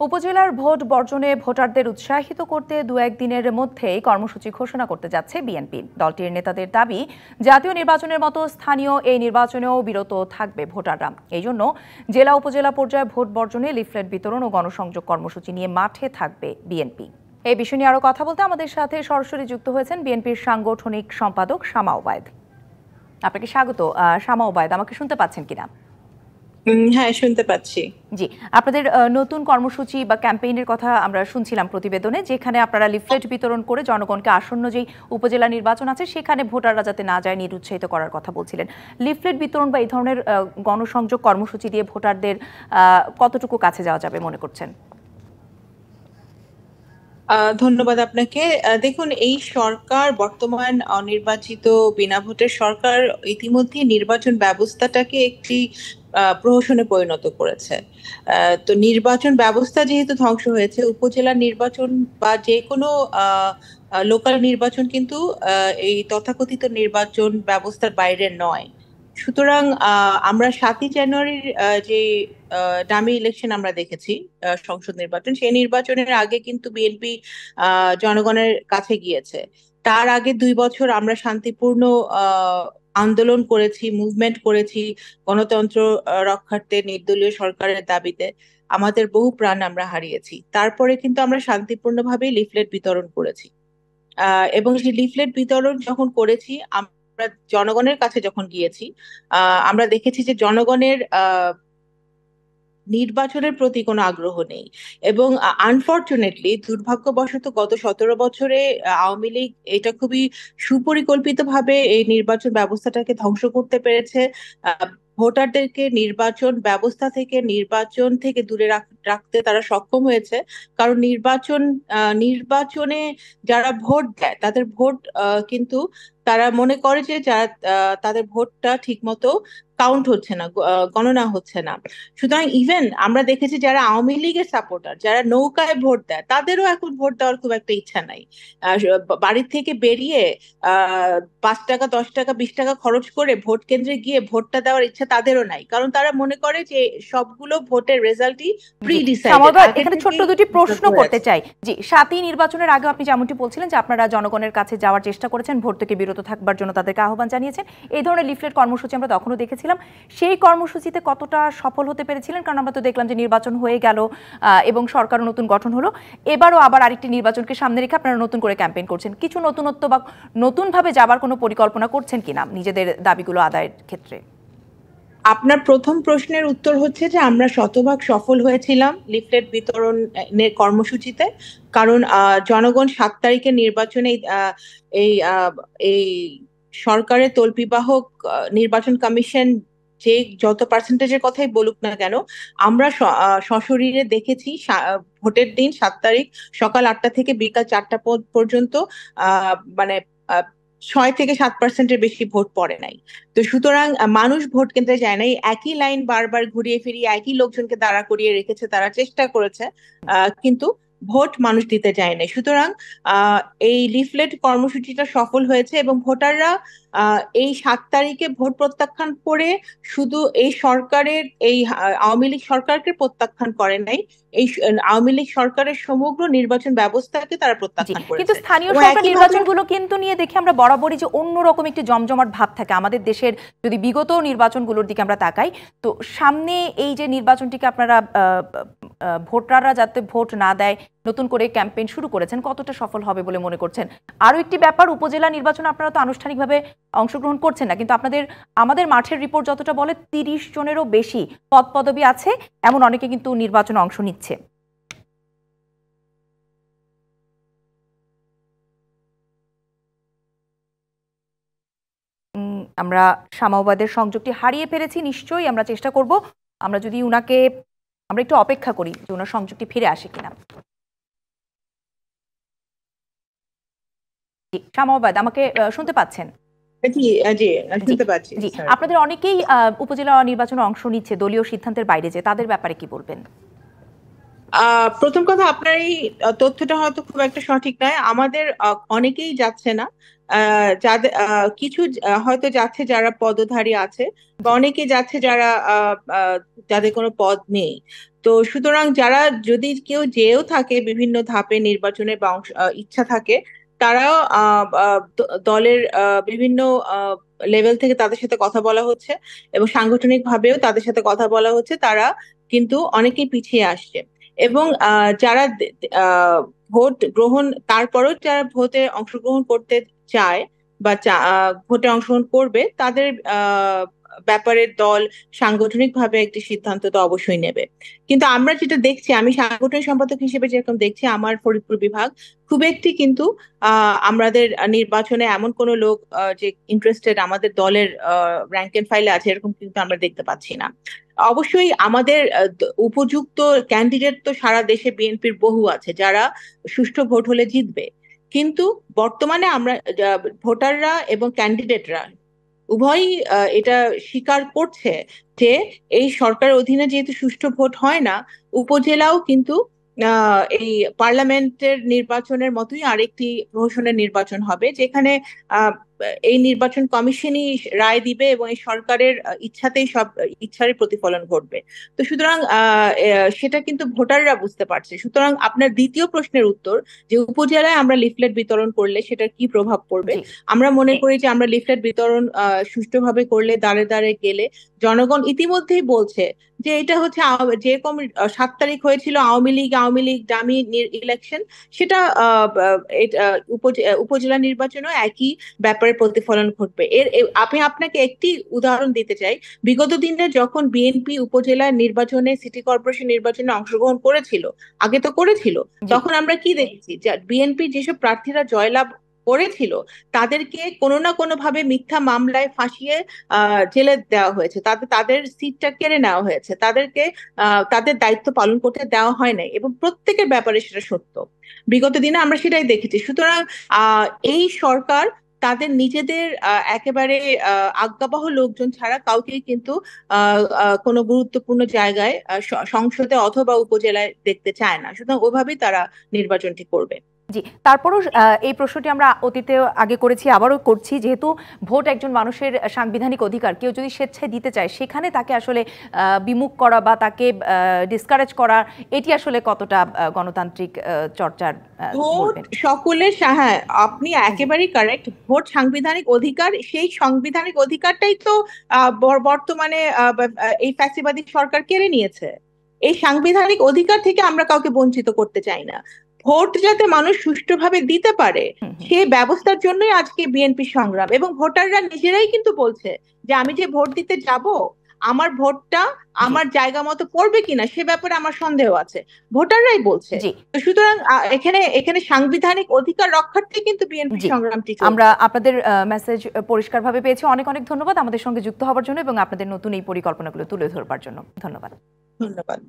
উপজেলার ভোট বর্জনে ভোটারদের উৎসাহিত করতে দু একদিনের মধ্যেই কর্মসূচি ঘোষণা করতে যাচ্ছে বিএনপি। দলটির নেতাদের দাবি, জাতীয় নির্বাচনের মতো স্থানীয় এই নির্বাচনেও বিরত থাকবে ভোটাররা। এই জন্য জেলা উপজেলা পর্যায়ে ভোট বর্জনে লিফলেট বিতরণ ও গণসংযোগ কর্মসূচি নিয়ে মাঠে থাকবে বিএনপি। এই বিষয় নিয়ে আরো কথা বলতে আমাদের সাথে সরাসরি যুক্ত হয়েছেন বিএনপির সাংগঠনিক সম্পাদক শামা ওবায়েদ। আপনাকে স্বাগত। শামা ওবায়েদ, আমাকে শুনতে পাচ্ছেন কিনা? হ্যাঁ, শুনতে পাচ্ছি। জি, আপনাদের নতুন কর্মসূচি বা ক্যাম্পেইনের কথা আমরা শুনছিলাম প্রতিবেদনে, যেখানে আপনারা লিফলেট বিতরণ করে জনগণকে আসন্ন যেই উপজেলা নির্বাচন আছে সেখানে ভোটাররা যাতে না যায় নিরুৎসাহিত করার কথা বলছিলেন। লিফলেট বিতরণ বা এই ধরনের গণসংযোগ কর্মসূচি দিয়ে ভোটারদের কতটুকু কাছে যাওয়া যাবে মনে করছেন? ধন্যবাদ আপনাকে। দেখুন, এই সরকার বর্তমান অনির্বাচিত বিনা ভোটের সরকার ইতিমধ্যে নির্বাচন ব্যবস্থাটাকে একটি প্রহসনে পরিণত করেছে। তো নির্বাচন ব্যবস্থা যেহেতু ধ্বংস হয়েছে, উপজেলা নির্বাচন বা যে কোনো লোকাল নির্বাচন কিন্তু এই তথাকথিত নির্বাচন ব্যবস্থার বাইরে নয়। সুতরাং আমরা 7ই জানুয়ারির যে ডামি ইলেকশন আমরা দেখেছি, সংসদ নির্বাচন, সেই নির্বাচনের আগে কিন্তু বিএনপি জনগণের কাছে গিয়েছে। তার আগে 2 বছর আমরা শান্তিপূর্ণ আন্দোলন করেছি, মুভমেন্ট করেছি গণতন্ত্র রক্ষার্থে, নির্দলীয় সরকারের দাবিতে। আমাদের বহু প্রাণ আমরা হারিয়েছি, তারপরে কিন্তু আমরা শান্তিপূর্ণভাবে লিফলেট বিতরণ করেছি। এবং সেই লিফলেট বিতরণ যখন করেছি, আমরা জনগণের কাছে যখন গিয়েছি, আমরা দেখেছি যে জনগণের নির্বাচনের প্রতি কোনো আগ্রহ নেই। এবং আনফরচুনেটলি, দুর্ভাগ্যবশত গত 17 বছরে আওয়ামী লীগ এটা খুবই সুপরিকল্পিতভাবে এই নির্বাচন ব্যবস্থাটাকে ধ্বংস করতে পেরেছে। আহ, ভোটারদেরকে নির্বাচন ব্যবস্থা থেকে, নির্বাচন থেকে দূরে রাখতে তারা সক্ষম হয়েছে। কারণ নির্বাচনে যারা ভোট দেয় তাদের ভোট কিন্তু তারা মনে করে যে যারা তাদের ভোটটা ঠিক মতো কাউন্ট হচ্ছে না, গণনা হচ্ছে না। সুতরাং ইভেন আমরা দেখেছি যারা আওয়ামী লীগের সাপোর্টার, যারা নৌকায় ভোট দেয়, তাদেরও এখন ভোট দেওয়ার খুব একটা ইচ্ছা নাই। আহ, বাড়ির থেকে বেরিয়ে 5 টাকা, 10 টাকা, 20 টাকা খরচ করে ভোট কেন্দ্রে গিয়ে ভোটটা দেওয়ার ইচ্ছা তাদেরও নাই, কারণ তারা মনে করে যে সবগুলো ভোটের রেজাল্টই প্রি ডিসাইডেড, আগে এখানে ছোট্ট থেকেই দুটি প্রশ্ন হয়ে করতে আছে। চাই। জি, 7ই নির্বাচনের আগে আপনি যেমনটি বলছিলেন যে আপনারা জনগণের কাছে যাওয়ার চেষ্টা করেছেন, ভোট থেকে বিরত থাকবার জন্য তাদেরকে আহ্বান জানিয়েছেন। এই ধরনের লিফলেট কর্মসূচি আমরা তখনও দেখেছিলাম। সেই কর্মসূচিতে কতটা সফল হতে পেরেছিলেন? কারণ আমরা তো দেখলাম যে নির্বাচন হয়ে গেল এবং সরকারও নতুন গঠন হলো। এবারও আবার আরেকটি নির্বাচনকে সামনে রেখে আপনারা নতুন করে ক্যাম্পেইন করছেন। কিছু নতুনত্ব বা নতুনভাবে যাবার কোনো পরিকল্পনা করছেন কিনা নিজেদের দাবিগুলো আদায়ের ক্ষেত্রে? আপনার প্রথম প্রশ্নের উত্তর হচ্ছে যে আমরা শতভাগ সফল হয়েছিলাম লিফলেট বিতরণের কর্মসূচিতে। কারণ জনগণ 7 তারিখের নির্বাচনে এই এই সরকারের তল্পিবাহক নির্বাচন কমিশন যে যত পার্সেন্টেজের কথাই বলুক না কেন, আমরা সশরীরে দেখেছি ভোটের দিন 7 তারিখ সকাল 8টা থেকে বিকাল 4টা পর্যন্ত মানে 6 থেকে 7% বেশি ভোট পড়ে নাই। তো সুতরাং মানুষ ভোট কেন্দ্রে যায় নাই, একই লাইন বারবার ঘুরিয়ে ফিরিয়ে একই লোকজনকে দাঁড়া করিয়ে রেখেছে, তারা চেষ্টা করেছে, কিন্তু ভোট মানুষ দিতে যায় নাই। সুতরাং আহ এই লিফলেট কর্মসূচিটা সফল হয়েছে এবং ভোটাররা এই 7 তারিখে ভোট প্রত্যাখ্যান করে শুধু এই সরকারের, এই আওয়ামী লীগ সরকারকে প্রত্যাখ্যান করে নাই, এই আওয়ামী লীগ সরকারের সমগ্র নির্বাচন ব্যবস্থাকে তারা জি, প্রত্যাখ্যান কিন্তু করেছে। স্থানীয় এবং সরকার একইভাবে নির্বাচনগুলো কিন্তু নিয়ে দেখি আমরা বরাবরই যে অন্যরকম একটি জমজমাট ভাব থাকে আমাদের দেশের। যদি বিগত নির্বাচনগুলোর দিকে আমরা তাকাই, তো সামনে এই যে নির্বাচনটিকে আপনারা ভোটাররা যাতে ভোট না দেয় নতুন করে ক্যাম্পেইন শুরু করেছেন, কতটা সফল হবে বলে মনে করছেন? আরো একটি ব্যাপার, উপজেলা নির্বাচন আপনারা তো আনুষ্ঠানিকভাবে অংশগ্রহণ করছেন না, কিন্তু আমাদের মাঠের রিপোর্ট যতটা বলে 30 জনেরও বেশি পদ পদবি আছে, এমন অনেকে কিন্তু নির্বাচনে অংশ নিচ্ছে। আমরা সামাওবাদের সংযোগটি হারিয়ে ফেলেছি। নিশ্চয়ই আমরা চেষ্টা করব, আমরা যদি আমরা একটু অপেক্ষা করি যে ওনার সংযোগটি ফিরে আসে কিনা। সামাওবাদ, আমাকে শুনতে পাচ্ছেন? জি, জি, জি, শুনতে পাচ্ছি জি। স্যার। আপনাদের অনেকেই উপজেলা নির্বাচনে অংশ নিচ্ছে দলীয় সিদ্ধান্তের বাইরে, যে তাদের ব্যাপারে কি বলবেন? প্রথম কথা, আপনার এই তথ্যটা হয়তো খুব একটা সঠিক নয়। আমাদের অনেকেই যাচ্ছে না। যাদের কিছু হয়তো যাচ্ছে যারা পদধারী আছে, বা অনেকে যাচ্ছে যারা যাদের কোনো পদ নেই। তো সুতরাং যারা, যদি কেউ যেও থাকে বিভিন্ন ধাপে নির্বাচনের বা ইচ্ছা থাকে, তারাও দলের বিভিন্ন লেভেল থেকে তাদের সাথে কথা বলা হচ্ছে, এবং সাংগঠনিক ভাবেও তাদের সাথে কথা বলা হচ্ছে। তারা কিন্তু অনেকেই পিছিয়ে আসছে। এবং যারা ভোট গ্রহণ, তারপরেও যারা ভোটে অংশগ্রহণ করতে চায় বা ভোটে অংশগ্রহণ করবে, তাদের ব্যাপারে দল সাংগঠনিকভাবে একটি সিদ্ধান্ত তো অবশ্যই নেবে। কিন্তু আমরা যেটা দেখছি, আমি সাংগঠনিক সম্পাদক হিসেবে যেরকম দেখছি, আমার ফরিদপুর বিভাগ খুব একটি কিন্তু আমাদের নির্বাচনে এমন কোনো লোক যে ইন্টারেস্টেড আমাদের দলের র্যাঙ্ক এন্ড ফাইলে আছে, এরকম কিন্তু আমরা দেখতে পাচ্ছি না। অবশ্যই আমাদের উপযুক্ত ক্যান্ডিডেট তো সারা দেশে বিএনপির বহু আছে, যারা সুষ্ঠু ভোট হলে জিতবে। কিন্তু বর্তমানে আমরা ভোটাররা এবং ক্যান্ডিডেটরা উভয়ই এটা স্বীকার করছে যে এই সরকারের অধীনে যেহেতু সুষ্ঠু ভোট হয় না, উপজেলাও কিন্তু এই পার্লামেন্টের নির্বাচনের মতোই আরেকটি প্রহসনের নির্বাচন হবে, যেখানে আহ, এই নির্বাচন কমিশনই রায় দিবে, এবং এই সরকারের ইচ্ছাতেই সব ইচ্ছারই প্রতিফলন ঘটবে। তো সুতরাং সেটা কিন্তু ভোটাররা বুঝতে পারছে। সুতরাং আপনার দ্বিতীয় প্রশ্নের উত্তর, যে উপজেলায় আমরা লিফলেট বিতরণ করলে সেটার কি প্রভাব পড়বে, জি। আমরা মনে করি যে আমরা লিফলেট বিতরণ সুষ্ঠুভাবে করলে, দাঁড়ে দাঁড়ে গেলে, জনগণ ইতিমধ্যেই বলছে যে এটা হচ্ছে যেরকম 7 তারিখ হয়েছিল আওয়ামী লীগ ডামি ইলেকশন, সেটা উপজেলা নির্বাচনও একই ব্যাপারে প্রতিফলন ঘটবে। আমি আপনাকে একটি উদাহরণ দিতে চাই। বিগত দিনে যখন বিএনপি উপজেলা নির্বাচনে, সিটি কর্পোরেশন নির্বাচনে অংশগ্রহণ করেছিল, আগে তো করেছিল, জি। তখন আমরা কি দেখেছি, যে বিএনপি যেসব প্রার্থীরা জয়লাভ করেছিল, তাদেরকে কোনো না কোনো ভাবে মিথ্যা মামলায় ফাঁসিয়ে জেলে দেওয়া হয়েছে, তাদের তাদের সিটটা কেড়ে নেওয়া হয়েছে, তাদেরকে তাদের দায়িত্ব পালন করতে দেওয়া হয় নাই, এবং প্রত্যেকের ব্যাপারে সেটা সত্য। বিগত দিনে আমরা সেটাই দেখেছি। সুতরাং আহ এই সরকার তাদের নিজেদের একেবারে আজ্ঞাবহ লোকজন ছাড়া কাউকেই কিন্তু কোনো গুরুত্বপূর্ণ জায়গায় সংসদে অথবা উপজেলায় দেখতে চায় না। সুতরাং ওইভাবেই তারা নির্বাচনটি করবে। জি, তারপরও এই প্রশ্নটি আমরা অতীতে আগে করেছি, আবারও করছি। যেহেতু ভোট একজন মানুষের সাংবিধানিক অধিকার, কেউ যদি স্বেচ্ছায় দিতে চায়, সেখানে তাকে আসলে বিমুখ করা বা তাকে ডিসকারেজ করা, এটি আসলে কতটা গণতান্ত্রিক চর্চার ভোট বলবেন? সকলের হ্যাঁ, আপনি একেবারেই কারেক্ট। ভোট সাংবিধানিক অধিকার, সেই সাংবিধানিক অধিকারটাই তো বর্তমানে এই ফ্যাসিবাদী সরকার কেড়ে নিয়েছে। এই সাংবিধানিক অধিকার থেকে আমরা কাউকে বঞ্চিত করতে চাই না। ভোট যাতে মানুষ সুষ্ঠুভাবে দিতে পারে, হুম, হুম। সেই ব্যবস্থার জন্যই আজকে বিএনপি সংগ্রাম। এবং ভোটাররা নিজেরাই কিন্তু বলছে যে আমি যে ভোট দিতে যাব, আমার ভোটটা জি। আমার জায়গা মতো পড়বে কিনা সে ব্যাপারে আমার সন্দেহ আছে। ভোটাররাই বলছে। জি। তো সুতরাং এখানে এখানে সাংবিধানিক অধিকার রক্ষার্থে কিন্তু বিএনপি জি, সংগ্রামটি আমরা চলছে। আপনাদের মেসেজ পরিষ্কারভাবে পেয়েছি। অনেক অনেক ধন্যবাদ আমাদের সঙ্গে যুক্ত হওয়ার জন্য এবং আপনাদের নতুন এই পরিকল্পনাগুলো তুলে ধরবার জন্য। ধন্যবাদ। ধন্যবাদ।